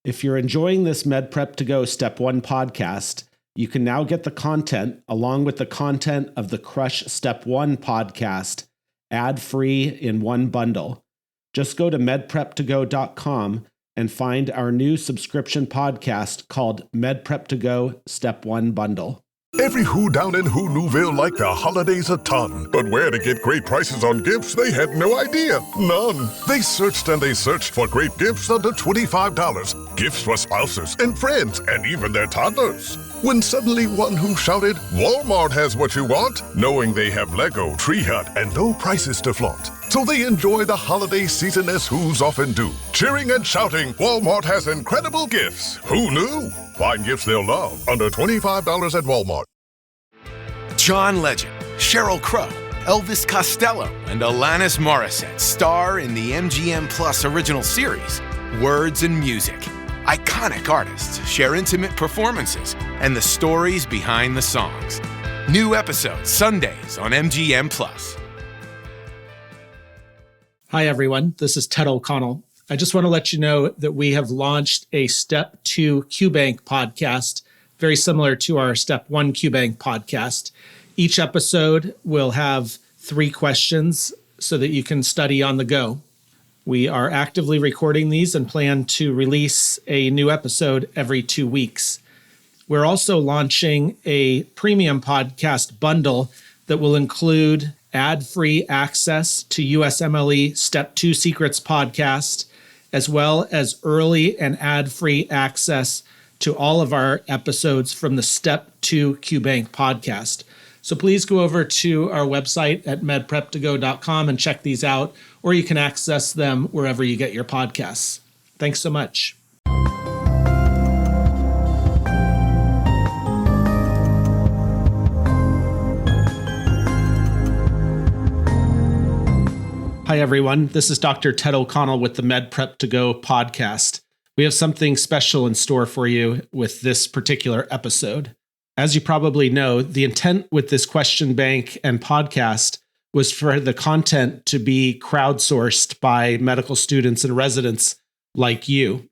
If you're enjoying this Med Prep to Go Step 1 podcast, you can now get the content along with the content of the Crush Step 1 podcast ad-free in one bundle. Just go to medprep2go.com and find our new subscription podcast called Med Prep to Go Step 1 Bundle. Every who down in Who Newville liked the holidays a ton, but where to get great prices on gifts, they had no idea. None. They searched and they searched for great gifts under $25. Gifts for spouses and friends and even their toddlers. When suddenly one who shouted, Walmart has what you want, knowing they have Lego, Tree Hut, and low prices to flaunt. So they enjoy the holiday season as Who's often do, cheering and shouting, Walmart has incredible gifts. Who knew? Find gifts they'll love under $25 at Walmart. John Legend, Sheryl Crow, Elvis Costello, and Alanis Morissette star in the MGM Plus original series, Words and Music. Iconic artists share intimate performances and the stories behind the songs. New episodes Sundays on MGM Plus. Hi, everyone. This is Ted O'Connell. I just want to let you know that we have launched a Step 2 QBank podcast, very similar to our Step 1 QBank podcast. Each episode will have 3 questions so that you can study on the go. We are actively recording these and plan to release a new episode every 2 weeks. We're also launching a premium podcast bundle that will include ad-free access to USMLE Step 2 Secrets podcast, as well as early and ad-free access to all of our episodes from the Step 2 QBank podcast. So please go over to our website at medprep2go.com and check these out, or you can access them wherever you get your podcasts. Thanks so much. Hi, everyone. This is Dr. Ted O'Connell with the Med Prep to Go podcast. We have something special in store for you with this particular episode. As you probably know, the intent with this question bank and podcast was for the content to be crowdsourced by medical students and residents like you.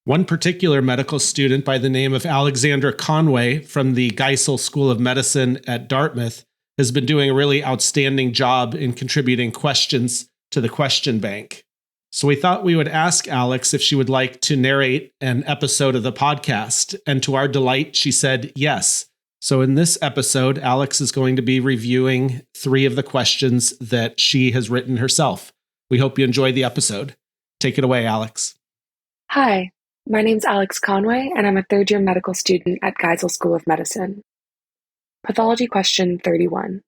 One particular medical student by the name of Alexandra Conway from the Kaiser School of Medicine at Dartmouth has been doing a really outstanding job in contributing questions to the question bank. So we thought we would ask Alex if she would like to narrate an episode of the podcast. And to our delight, she said yes. So in this episode, Alex is going to be reviewing 3 of the questions that she has written herself. We hope you enjoy the episode. Take it away, Alex. Hi, my name's Alex Conway, and I'm a third-year medical student at Kaiser School of Medicine. Pathology question 31.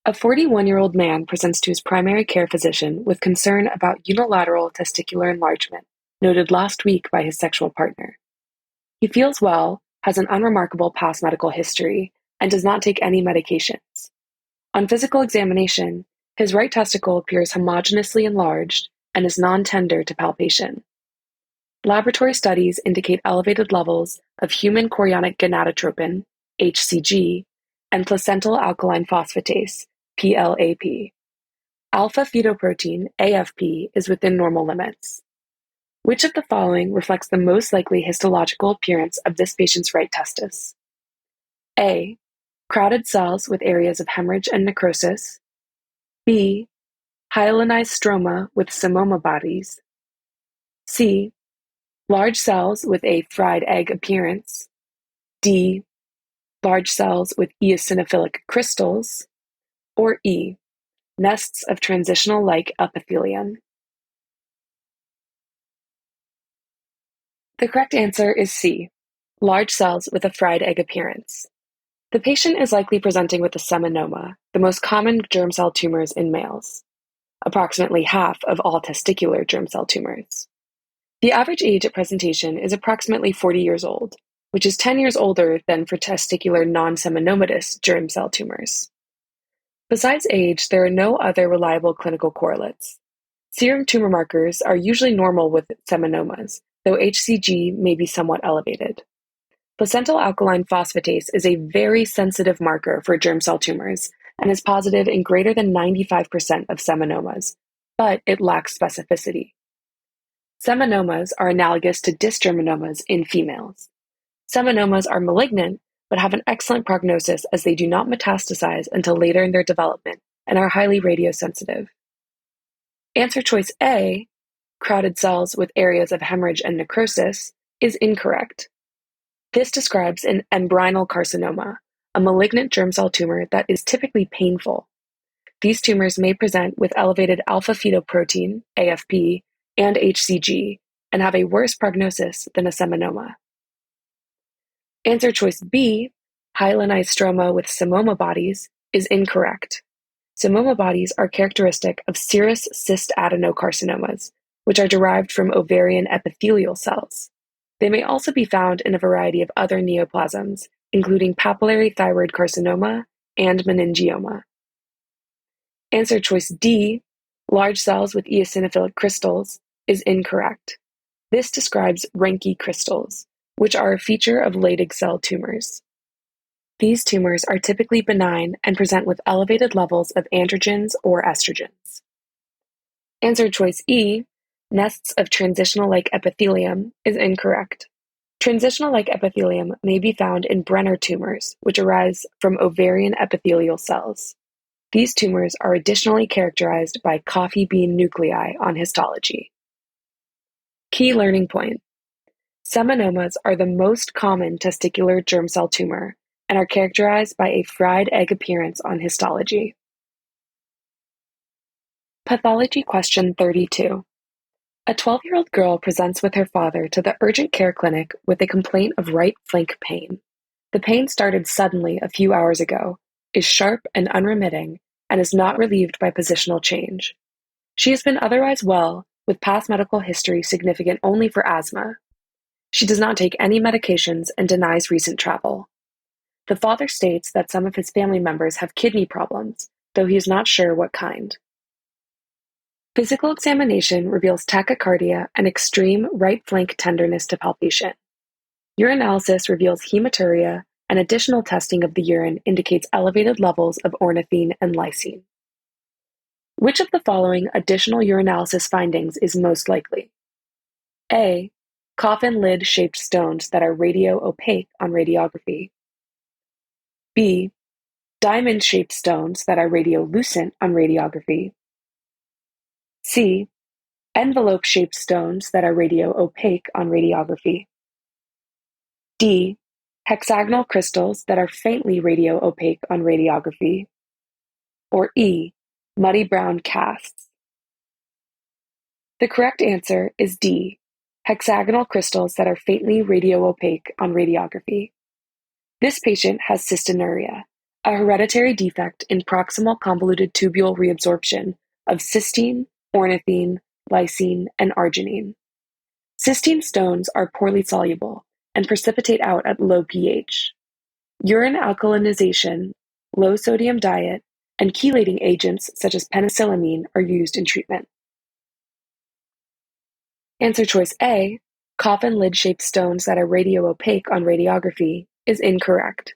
A 41-year-old man presents to his primary care physician with concern about unilateral testicular enlargement, noted last week by his sexual partner. He feels well, has an unremarkable past medical history, and does not take any medications. On physical examination, his right testicle appears homogeneously enlarged and is non-tender to palpation. Laboratory studies indicate elevated levels of human chorionic gonadotropin, HCG, and placental alkaline phosphatase, PLAP. Alpha-fetoprotein, AFP, is within normal limits. Which of the following reflects the most likely histological appearance of this patient's right testis? A. Crowded cells with areas of hemorrhage and necrosis. B. Hyalinized stroma with psammoma bodies. C. Large cells with a fried egg appearance. D. Large cells with eosinophilic crystals. Or E. Nests of transitional-like epithelium. The correct answer is C. Large cells with a fried egg appearance. The patient is likely presenting with a seminoma, the most common germ cell tumors in males. Approximately half of all testicular germ cell tumors. The average age at presentation is approximately 40 years old, which is 10 years older than for testicular non-seminomatous germ cell tumors. Besides age, there are no other reliable clinical correlates. Serum tumor markers are usually normal with seminomas, though HCG may be somewhat elevated. Placental alkaline phosphatase is a very sensitive marker for germ cell tumors and is positive in greater than 95% of seminomas, but it lacks specificity. Seminomas are analogous to dysgerminomas in females. Seminomas are malignant, but have an excellent prognosis as they do not metastasize until later in their development and are highly radiosensitive. Answer choice A, crowded cells with areas of hemorrhage and necrosis, is incorrect. This describes an embryonal carcinoma, a malignant germ cell tumor that is typically painful. These tumors may present with elevated alpha-fetoprotein, AFP, and HCG, and have a worse prognosis than a seminoma. Answer choice B, hyalinized stroma with psammoma bodies, is incorrect. Psammoma bodies are characteristic of serous cyst adenocarcinomas, which are derived from ovarian epithelial cells. They may also be found in a variety of other neoplasms, including papillary thyroid carcinoma and meningioma. Answer choice D, large cells with eosinophilic crystals, is incorrect. This describes Reinke crystals, which are a feature of Leydig cell tumors. These tumors are typically benign and present with elevated levels of androgens or estrogens. Answer choice E, nests of transitional-like epithelium, is incorrect. Transitional-like epithelium may be found in Brenner tumors, which arise from ovarian epithelial cells. These tumors are additionally characterized by coffee bean nuclei on histology. Key learning point. Seminomas are the most common testicular germ cell tumor and are characterized by a fried egg appearance on histology. Pathology question 32. A 12-year-old girl presents with her father to the urgent care clinic with a complaint of right flank pain. The pain started suddenly a few hours ago, is sharp and unremitting, and is not relieved by positional change. She has been otherwise well, with past medical history significant only for asthma. She does not take any medications and denies recent travel. The father states that some of his family members have kidney problems, though he is not sure what kind. Physical examination reveals tachycardia and extreme right flank tenderness to palpation. Urinalysis reveals hematuria, and additional testing of the urine indicates elevated levels of ornithine and lysine. Which of the following additional urinalysis findings is most likely? A, coffin lid-shaped stones that are radio-opaque on radiography. B, diamond-shaped stones that are radiolucent on radiography. C, envelope-shaped stones that are radio-opaque on radiography. D, hexagonal crystals that are faintly radio-opaque on radiography. Or E, muddy brown casts. The correct answer is D, hexagonal crystals that are faintly radio-opaque on radiography. This patient has cystinuria, a hereditary defect in proximal convoluted tubule reabsorption of cysteine, ornithine, lysine, and arginine. Cysteine stones are poorly soluble and precipitate out at low pH. Urine alkalinization, low sodium diet, and chelating agents such as penicillamine are used in treatment. Answer choice A, coffin lid-shaped stones that are radio-opaque on radiography, is incorrect.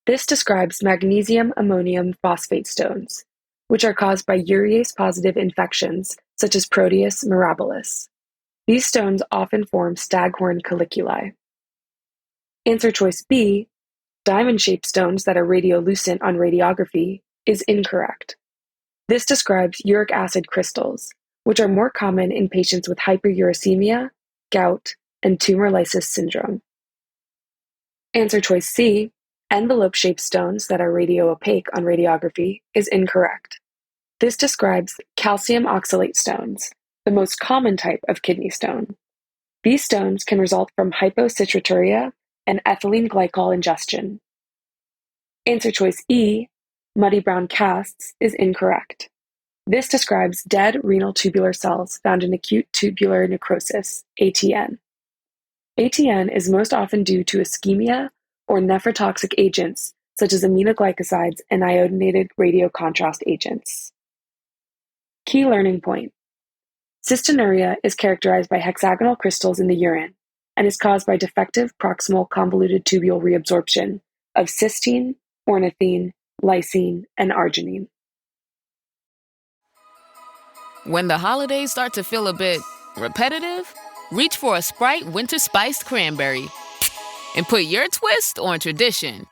This describes magnesium ammonium phosphate stones, which are caused by urease-positive infections such as Proteus mirabilis. These stones often form staghorn caliculi. Answer choice B, diamond-shaped stones that are radiolucent on radiography, is incorrect. This describes uric acid crystals, which are more common in patients with hyperuricemia, gout, and tumor lysis syndrome. Answer choice C, envelope-shaped stones that are radio-opaque on radiography, is incorrect. This describes calcium oxalate stones, the most common type of kidney stone. These stones can result from hypocitraturia and ethylene glycol ingestion. Answer choice E, muddy brown casts, is incorrect. This describes dead renal tubular cells found in acute tubular necrosis, ATN. ATN is most often due to ischemia or nephrotoxic agents such as aminoglycosides and iodinated radiocontrast agents. Key learning point. Cystinuria is characterized by hexagonal crystals in the urine and is caused by defective proximal convoluted tubule reabsorption of cysteine, ornithine, lysine, and arginine. When the holidays start to feel a bit repetitive, reach for a Sprite Winter Spiced Cranberry and put your twist on tradition.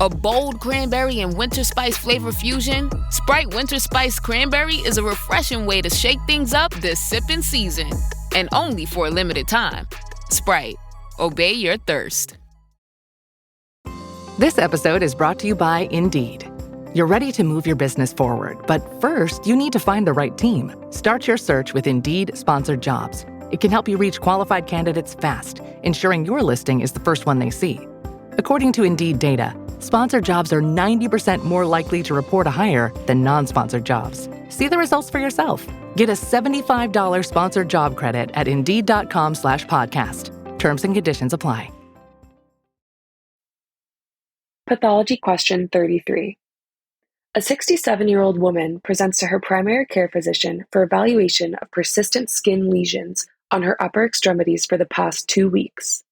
A bold cranberry and winter spice flavor fusion, Sprite Winter Spiced Cranberry is a refreshing way to shake things up this sipping season. And only for a limited time. Sprite, obey your thirst. This episode is brought to you by Indeed. You're ready to move your business forward, but first, you need to find the right team. Start your search with Indeed-sponsored jobs. It can help you reach qualified candidates fast, ensuring your listing is the first one they see. According to Indeed data, sponsored jobs are 90% more likely to report a hire than non-sponsored jobs. See the results for yourself. Get a $75 sponsored job credit at Indeed.com/podcast. Terms and conditions apply. Pathology question 33. A 67-year-old woman presents to her primary care physician for evaluation of persistent skin lesions on her upper extremities for the past 2 weeks.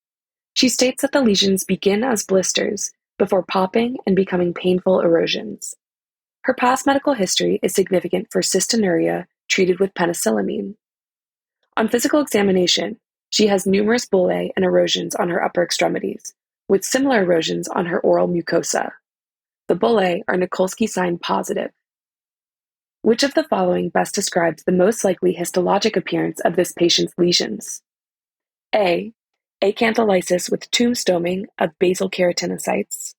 She states that the lesions begin as blisters before popping and becoming painful erosions. Her past medical history is significant for cystinuria treated with penicillamine. On physical examination, she has numerous bullae and erosions on her upper extremities, with similar erosions on her oral mucosa. The bullae are Nikolsky sign positive. Which of the following best describes the most likely histologic appearance of this patient's lesions? A. Acantholysis with tombstoming of basal keratinocytes.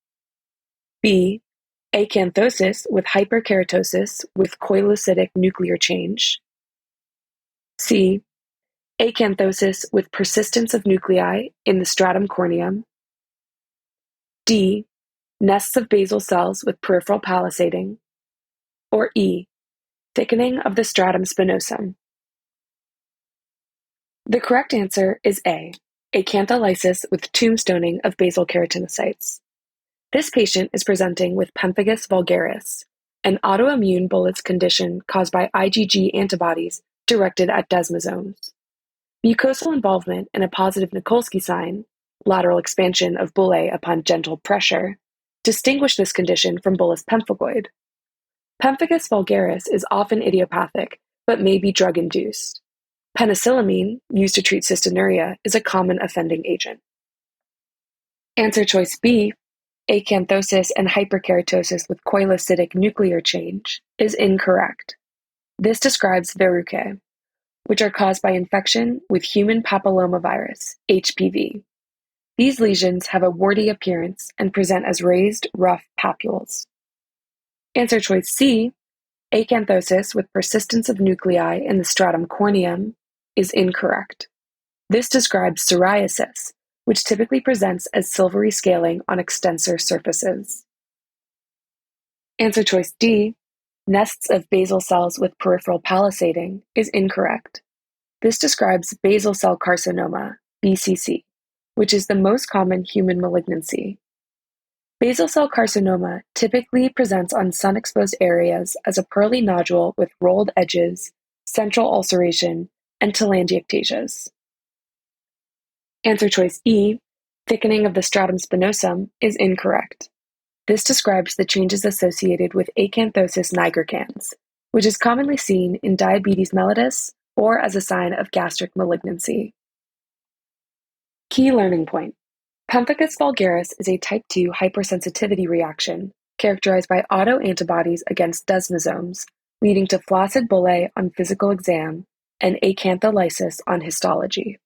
B. Acanthosis with hyperkeratosis with koilocytic nuclear change. C. Acanthosis with persistence of nuclei in the stratum corneum. D. Nests of basal cells with peripheral palisading. Or E. Thickening of the stratum spinosum. The correct answer is A. Acantholysis with tombstoning of basal keratinocytes. This patient is presenting with pemphigus vulgaris, an autoimmune bullous condition caused by IgG antibodies directed at desmosomes. Mucosal involvement and a positive Nikolsky sign, lateral expansion of bullae upon gentle pressure, distinguish this condition from bullous pemphigoid. Pemphigus vulgaris is often idiopathic, but may be drug-induced. Penicillamine, used to treat cystinuria, is a common offending agent. Answer choice B, acanthosis and hyperkeratosis with koilocytic nuclear change, is incorrect. This describes verrucae, which are caused by infection with human papillomavirus, HPV. These lesions have a warty appearance and present as raised, rough papules. Answer choice C, acanthosis with persistence of nuclei in the stratum corneum, is incorrect. This describes psoriasis, which typically presents as silvery scaling on extensor surfaces. Answer choice D, nests of basal cells with peripheral palisading, is incorrect. This describes basal cell carcinoma, BCC, which is the most common human malignancy. Basal cell carcinoma typically presents on sun-exposed areas as a pearly nodule with rolled edges, central ulceration, and telangiectasias. Answer choice E, thickening of the stratum spinosum, is incorrect. This describes the changes associated with acanthosis nigricans, which is commonly seen in diabetes mellitus or as a sign of gastric malignancy. Key learning point. Pemphigus vulgaris is a type 2 hypersensitivity reaction characterized by autoantibodies against desmosomes, leading to flaccid bullae on physical exam and acantholysis on histology.